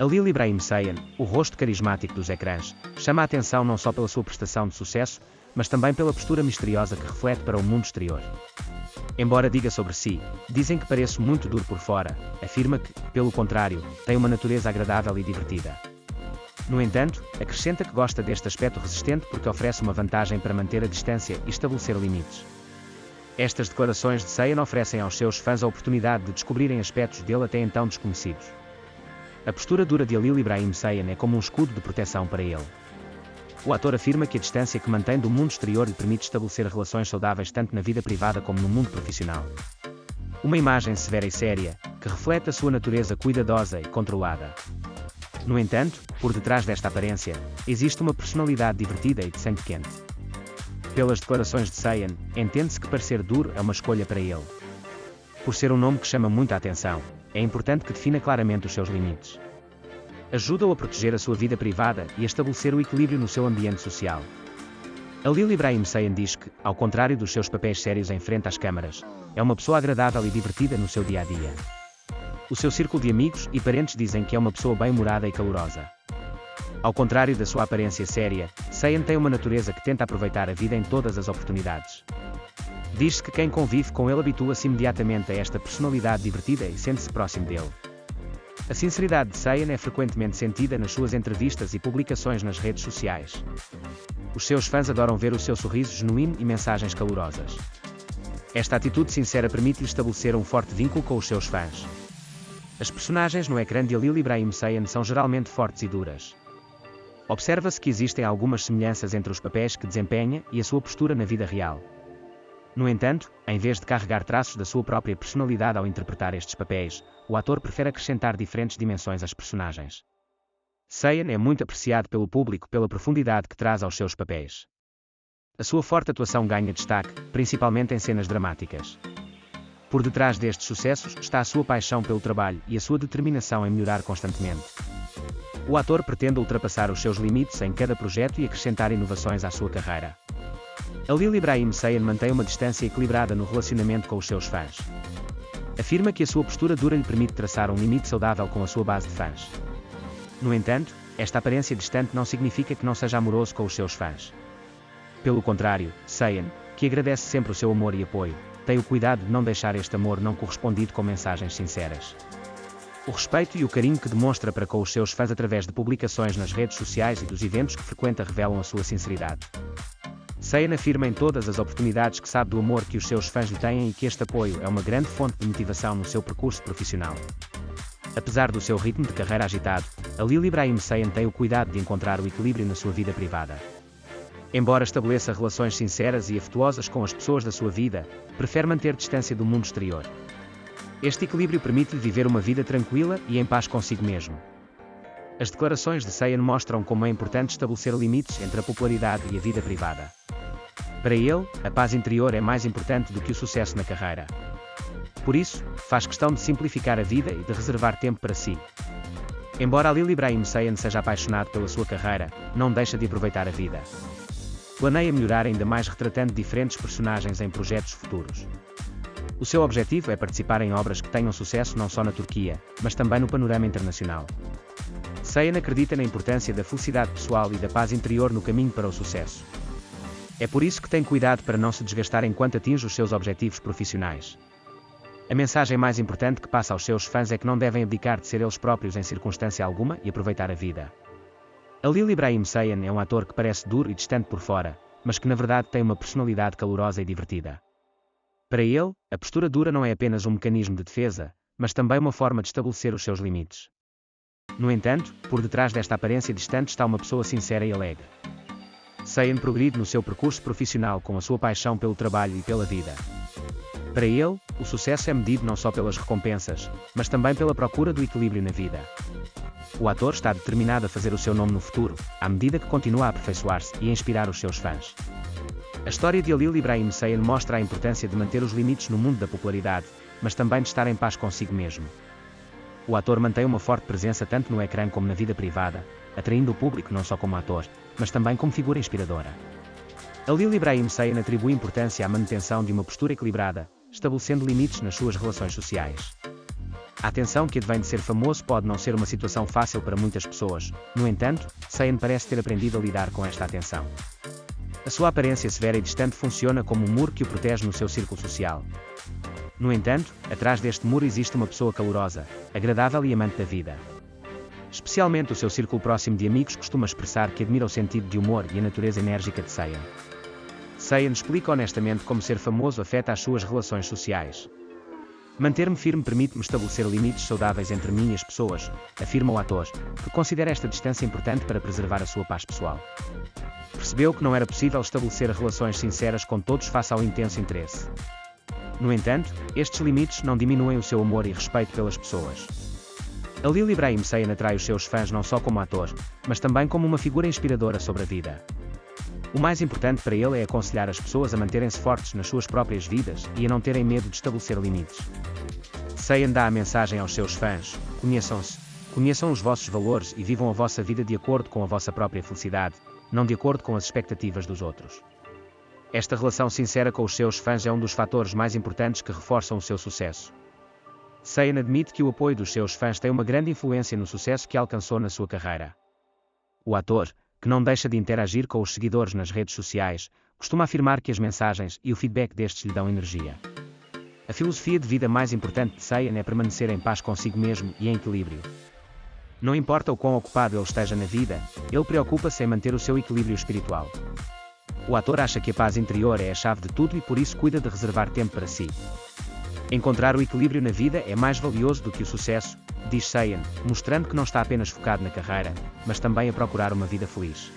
Halil Ibrahim Saiyan, o rosto carismático dos ecrãs, chama a atenção não só pela sua prestação de sucesso, mas também pela postura misteriosa que reflete para o mundo exterior. Embora diga sobre si, dizem que pareço muito duro por fora, afirma que, pelo contrário, tem uma natureza agradável e divertida. No entanto, acrescenta que gosta deste aspecto resistente porque oferece uma vantagem para manter a distância e estabelecer limites. Estas declarações de Saiyan oferecem aos seus fãs a oportunidade de descobrirem aspectos dele até então desconhecidos. A postura dura de Halil Ibrahim Saiyan é como um escudo de proteção para ele. O ator afirma que a distância que mantém do mundo exterior lhe permite estabelecer relações saudáveis tanto na vida privada como no mundo profissional. Uma imagem severa e séria, que reflete a sua natureza cuidadosa e controlada. No entanto, por detrás desta aparência, existe uma personalidade divertida e de sangue quente. Pelas declarações de Saiyan, entende-se que parecer duro é uma escolha para ele. Por ser um nome que chama muita atenção, é importante que defina claramente os seus limites. Ajuda-o a proteger a sua vida privada e a estabelecer o equilíbrio no seu ambiente social. Halil Ibrahim Saiyan diz que, ao contrário dos seus papéis sérios em frente às câmaras, é uma pessoa agradável e divertida no seu dia-a-dia. O seu círculo de amigos e parentes dizem que é uma pessoa bem-humorada e calorosa. Ao contrário da sua aparência séria, Saiyan tem uma natureza que tenta aproveitar a vida em todas as oportunidades. Diz-se que quem convive com ele habitua-se imediatamente a esta personalidade divertida e sente-se próximo dele. A sinceridade de Saiyan é frequentemente sentida nas suas entrevistas e publicações nas redes sociais. Os seus fãs adoram ver o seu sorriso genuíno e mensagens calorosas. Esta atitude sincera permite-lhe estabelecer um forte vínculo com os seus fãs. As personagens no ecrã de Halil Ibrahim Saiyan são geralmente fortes e duras. Observa-se que existem algumas semelhanças entre os papéis que desempenha e a sua postura na vida real. No entanto, em vez de carregar traços da sua própria personalidade ao interpretar estes papéis, o ator prefere acrescentar diferentes dimensões às personagens. Saiyan é muito apreciado pelo público pela profundidade que traz aos seus papéis. A sua forte atuação ganha destaque, principalmente em cenas dramáticas. Por detrás destes sucessos está a sua paixão pelo trabalho e a sua determinação em melhorar constantemente. O ator pretende ultrapassar os seus limites em cada projeto e acrescentar inovações à sua carreira. Halil Ibrahim Saiyan mantém uma distância equilibrada no relacionamento com os seus fãs. Afirma que a sua postura dura lhe permite traçar um limite saudável com a sua base de fãs. No entanto, esta aparência distante não significa que não seja amoroso com os seus fãs. Pelo contrário, Saiyan, que agradece sempre o seu amor e apoio, tem o cuidado de não deixar este amor não correspondido com mensagens sinceras. O respeito e o carinho que demonstra para com os seus fãs através de publicações nas redes sociais e dos eventos que frequenta revelam a sua sinceridade. Saiyan afirma em todas as oportunidades que sabe do amor que os seus fãs lhe têm e que este apoio é uma grande fonte de motivação no seu percurso profissional. Apesar do seu ritmo de carreira agitado, Halil Ibrahim Saiyan tem o cuidado de encontrar o equilíbrio na sua vida privada. Embora estabeleça relações sinceras e afetuosas com as pessoas da sua vida, prefere manter distância do mundo exterior. Este equilíbrio permite-lhe viver uma vida tranquila e em paz consigo mesmo. As declarações de Saiyan mostram como é importante estabelecer limites entre a popularidade e a vida privada. Para ele, a paz interior é mais importante do que o sucesso na carreira. Por isso, faz questão de simplificar a vida e de reservar tempo para si. Embora Halil Ibrahim Saiyan seja apaixonado pela sua carreira, não deixa de aproveitar a vida. Planeia melhorar ainda mais retratando diferentes personagens em projetos futuros. O seu objetivo é participar em obras que tenham sucesso não só na Turquia, mas também no panorama internacional. Saiyan acredita na importância da felicidade pessoal e da paz interior no caminho para o sucesso. É por isso que tem cuidado para não se desgastar enquanto atinge os seus objetivos profissionais. A mensagem mais importante que passa aos seus fãs é que não devem abdicar de ser eles próprios em circunstância alguma e aproveitar a vida. Halil Ibrahim Saiyan é um ator que parece duro e distante por fora, mas que na verdade tem uma personalidade calorosa e divertida. Para ele, a postura dura não é apenas um mecanismo de defesa, mas também uma forma de estabelecer os seus limites. No entanto, por detrás desta aparência distante está uma pessoa sincera e alegre. Saiyan progride no seu percurso profissional com a sua paixão pelo trabalho e pela vida. Para ele, o sucesso é medido não só pelas recompensas, mas também pela procura do equilíbrio na vida. O ator está determinado a fazer o seu nome no futuro, à medida que continua a aperfeiçoar-se e a inspirar os seus fãs. A história de Halil Ibrahim Saiyan mostra a importância de manter os limites no mundo da popularidade, mas também de estar em paz consigo mesmo. O ator mantém uma forte presença tanto no ecrã como na vida privada, atraindo o público não só como ator, mas também como figura inspiradora. Halil Ibrahim Saiyan atribui importância à manutenção de uma postura equilibrada, estabelecendo limites nas suas relações sociais. A atenção que advém de ser famoso pode não ser uma situação fácil para muitas pessoas, no entanto, Saiyan parece ter aprendido a lidar com esta atenção. A sua aparência severa e distante funciona como um muro que o protege no seu círculo social. No entanto, atrás deste muro existe uma pessoa calorosa, agradável e amante da vida. Especialmente o seu círculo próximo de amigos costuma expressar que admira o sentido de humor e a natureza enérgica de Saiyan. Saiyan explica honestamente como ser famoso afeta as suas relações sociais. Manter-me firme permite-me estabelecer limites saudáveis entre mim e as pessoas, afirma o ator, que considera esta distância importante para preservar a sua paz pessoal. Percebeu que não era possível estabelecer relações sinceras com todos face ao intenso interesse. No entanto, estes limites não diminuem o seu amor e respeito pelas pessoas. Ali Ibrahim Saiyan atrai os seus fãs não só como ator, mas também como uma figura inspiradora sobre a vida. O mais importante para ele é aconselhar as pessoas a manterem-se fortes nas suas próprias vidas e a não terem medo de estabelecer limites. Saiyan dá a mensagem aos seus fãs: conheçam-se, conheçam os vossos valores e vivam a vossa vida de acordo com a vossa própria felicidade, não de acordo com as expectativas dos outros. Esta relação sincera com os seus fãs é um dos fatores mais importantes que reforçam o seu sucesso. Saiyan admite que o apoio dos seus fãs tem uma grande influência no sucesso que alcançou na sua carreira. O ator, que não deixa de interagir com os seguidores nas redes sociais, costuma afirmar que as mensagens e o feedback destes lhe dão energia. A filosofia de vida mais importante de Saiyan é permanecer em paz consigo mesmo e em equilíbrio. Não importa o quão ocupado ele esteja na vida, ele preocupa-se em manter o seu equilíbrio espiritual. O ator acha que a paz interior é a chave de tudo e por isso cuida de reservar tempo para si. Encontrar o equilíbrio na vida é mais valioso do que o sucesso, diz Saiyan, mostrando que não está apenas focado na carreira, mas também a procurar uma vida feliz.